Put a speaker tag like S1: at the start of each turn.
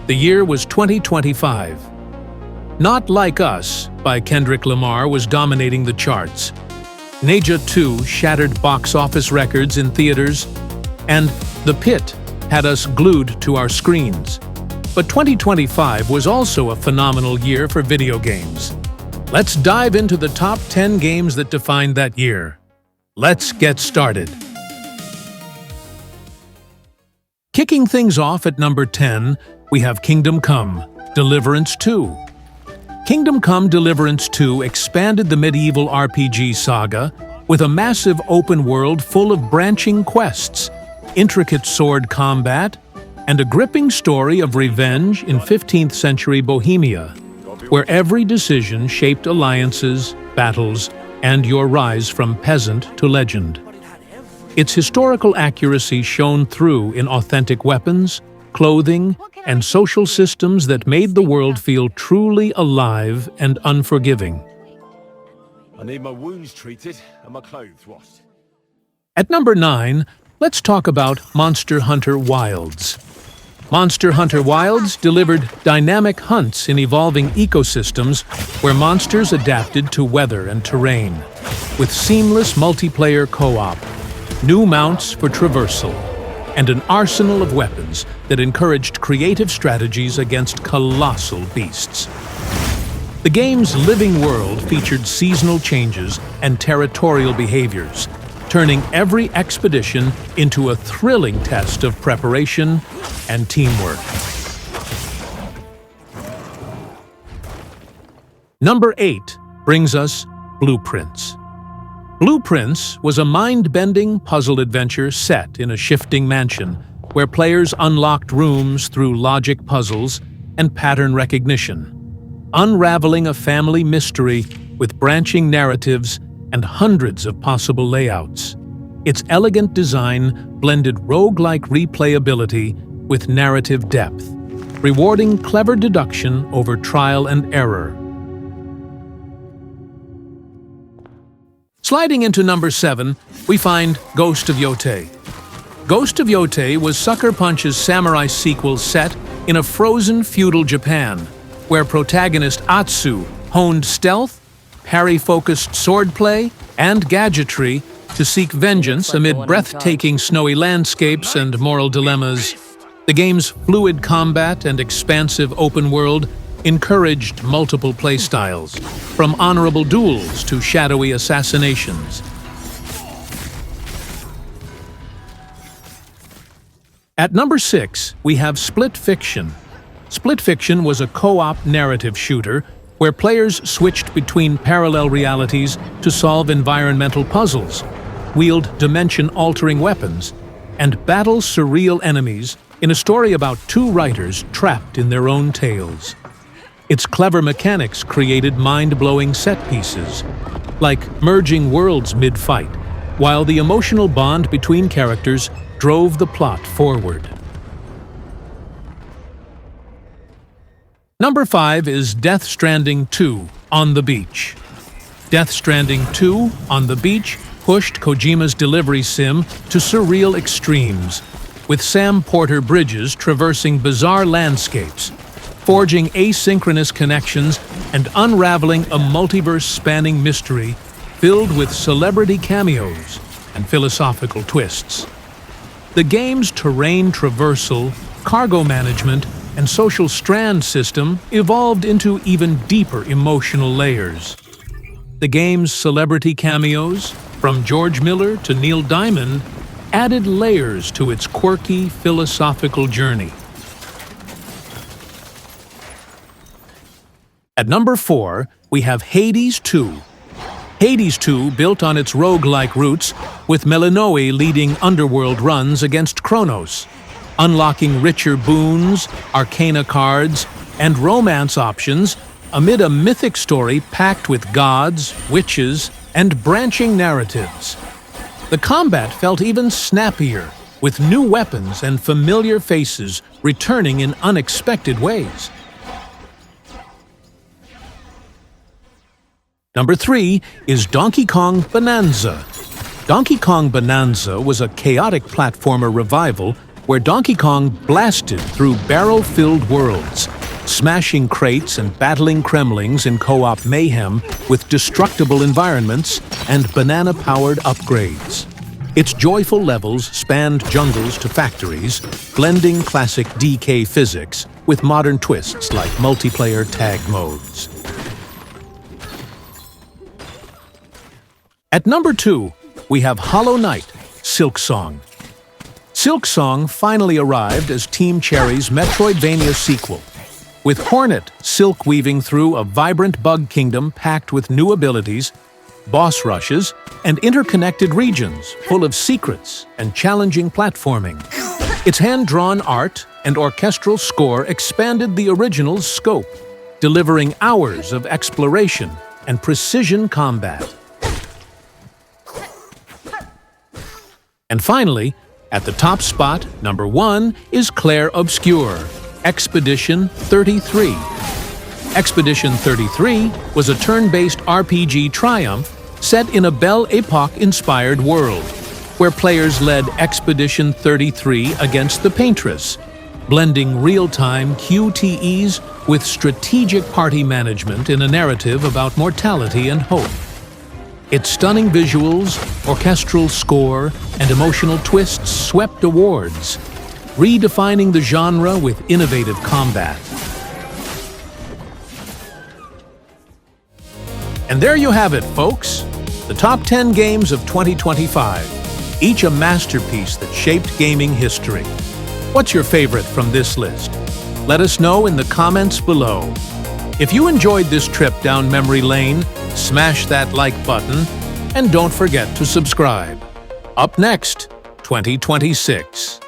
S1: The year was 2025. Not Like Us by Kendrick Lamar was dominating the charts. Neja 2 shattered box office records in theaters, and The Pit had us glued to our screens. But 2025 was also a phenomenal year for video games. Let's dive into the top 10 games that defined that year. Let's get started. Kicking things off at number 10, we have Kingdom Come: Deliverance 2. Kingdom Come: Deliverance 2 expanded the medieval RPG saga with a massive open world full of branching quests, intricate sword combat, and a gripping story of revenge in 15th century Bohemia, where every decision shaped alliances, battles, and your rise from peasant to legend. Its historical accuracy shone through in authentic weapons, clothing, and social systems that made the world feel truly alive and unforgiving.
S2: I need my wounds treated and my clothes washed.
S1: At number 9, let's talk about Monster Hunter Wilds. Monster Hunter Wilds delivered dynamic hunts in evolving ecosystems where monsters adapted to weather and terrain, with seamless multiplayer co-op, new mounts for traversal, and an arsenal of weapons that encouraged creative strategies against colossal beasts. The game's living world featured seasonal changes and territorial behaviors, turning every expedition into a thrilling test of preparation and teamwork. Number 8 brings us Blueprints. Blueprints was a mind-bending puzzle adventure set in a shifting mansion where players unlocked rooms through logic puzzles and pattern recognition, unraveling a family mystery with branching narratives and hundreds of possible layouts. Its elegant design blended roguelike replayability with narrative depth, rewarding clever deduction over trial and error. Sliding into number 7, we find Ghost of Yōtei. Ghost of Yōtei was Sucker Punch's samurai sequel set in a frozen feudal Japan, where protagonist Atsu honed stealth, parry-focused swordplay, and gadgetry to seek vengeance amid breathtaking snowy landscapes and moral dilemmas. The game's fluid combat and expansive open world encouraged multiple playstyles, from honorable duels to shadowy assassinations. At number 6, we have Split Fiction. Split Fiction was a co-op narrative shooter where players switched between parallel realities to solve environmental puzzles, wield dimension-altering weapons, and battle surreal enemies in a story about two writers trapped in their own tales. Its clever mechanics created mind-blowing set pieces, like merging worlds mid-fight, while the emotional bond between characters drove the plot forward. Number 5 is Death Stranding 2: On the Beach. Death Stranding 2: On the Beach pushed Kojima's delivery sim to surreal extremes, with Sam Porter Bridges traversing bizarre landscapes, forging asynchronous connections and unraveling a multiverse-spanning mystery filled with celebrity cameos and philosophical twists. The game's terrain traversal, cargo management, and social strand system evolved into even deeper emotional layers. The game's celebrity cameos, from George Miller to Neil Diamond, added layers to its quirky philosophical journey. At number 4, we have Hades 2. Hades 2 built on its roguelike roots, with Melinoe leading underworld runs against Kronos, unlocking richer boons, arcana cards, and romance options amid a mythic story packed with gods, witches, and branching narratives. The combat felt even snappier, with new weapons and familiar faces returning in unexpected ways. Number 3 is Donkey Kong Bananza. Donkey Kong Bananza was a chaotic platformer revival where Donkey Kong blasted through barrel-filled worlds, smashing crates and battling Kremlings in co-op mayhem with destructible environments and banana-powered upgrades. Its joyful levels spanned jungles to factories, blending classic DK physics with modern twists like multiplayer tag modes. At number 2, we have Hollow Knight, Silksong. Silksong finally arrived as Team Cherry's Metroidvania sequel, with Hornet silk weaving through a vibrant bug kingdom packed with new abilities, boss rushes, and interconnected regions full of secrets and challenging platforming. Its hand-drawn art and orchestral score expanded the original's scope, delivering hours of exploration and precision combat. And finally, at the top spot, number 1, is Clair Obscur, Expedition 33. Expedition 33 was a turn-based RPG triumph set in a Belle Epoque-inspired world, where players led Expedition 33 against the Paintress, blending real-time QTEs with strategic party management in a narrative about mortality and hope. Its stunning visuals, orchestral score, and emotional twists swept awards, redefining the genre with innovative combat. And there you have it, folks. The top 10 games of 2025, each a masterpiece that shaped gaming history. What's your favorite from this list? Let us know in the comments below. If you enjoyed this trip down memory lane, smash that like button, and don't forget to subscribe. Up next, 2026.